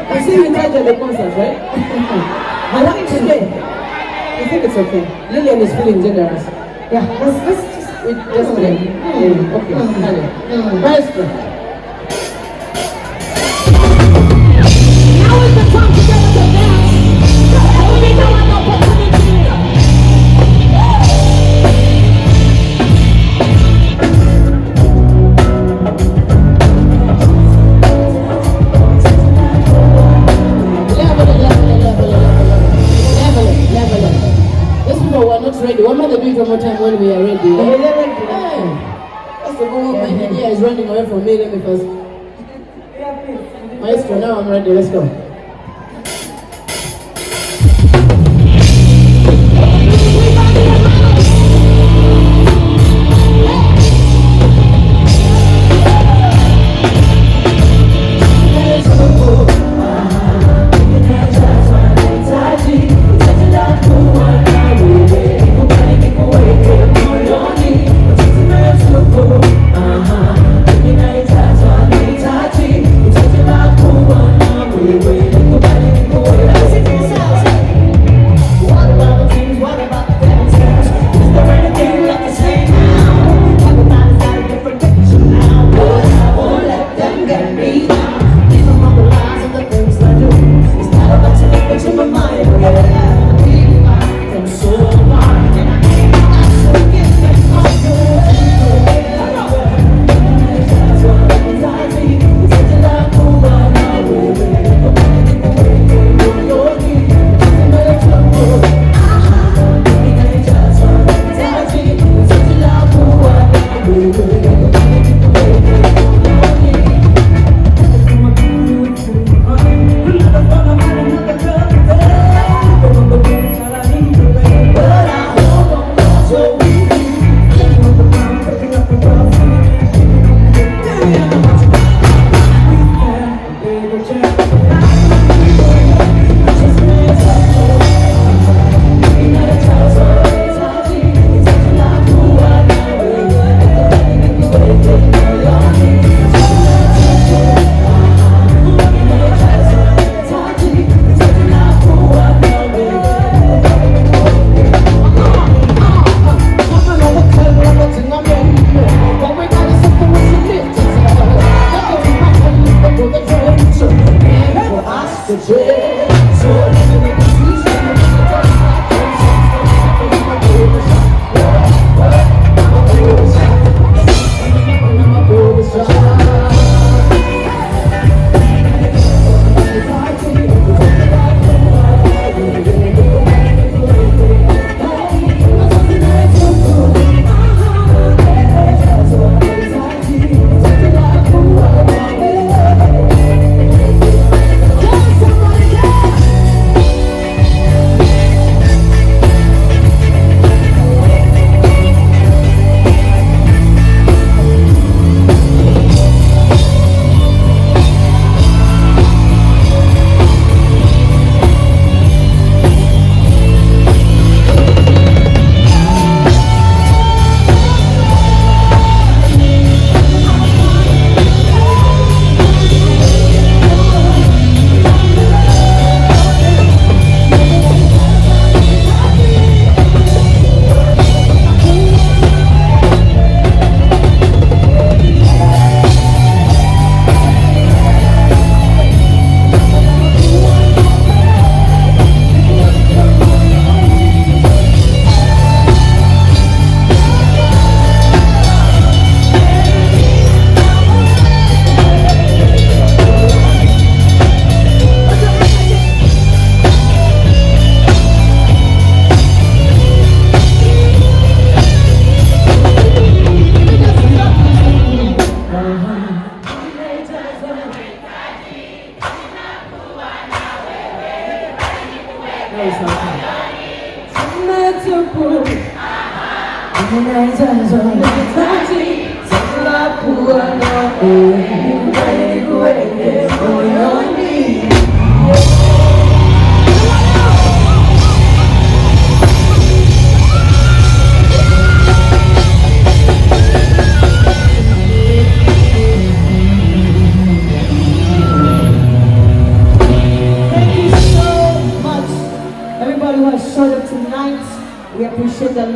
I see you in charge of the concert, right? I like today. I think it's okay. Lillian is feeling generous. Yeah, let's just play. Okay, Maestro. Now is the time to get us a dance. We need to have an opportunity. We're not ready. What am I doing one more time when we are ready? That's the moment my idea is running away from me. Let me first. Maestro, now I'm ready. Let's go. We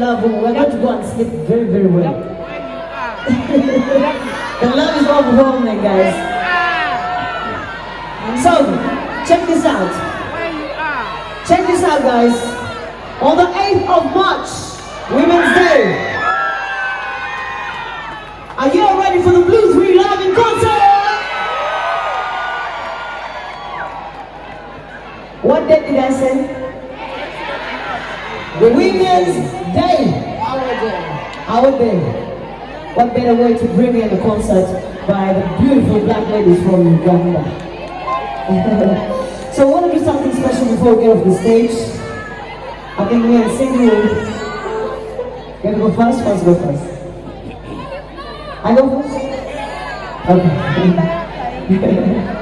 love. We're going to go and sleep very, very well. The love is overwhelming, guys. So, check this out. Check this out, guys. On the 8th of March, Women's Day. Are you all ready for the Blues We Love in concert? What date did I say? Women's Day. Our day. What better way to bring in a concert by the beautiful black ladies from Uganda. So I want to do something special before we get off the stage. I think me and Sanyu. Gonna go first? Let's go first. I go first? Okay.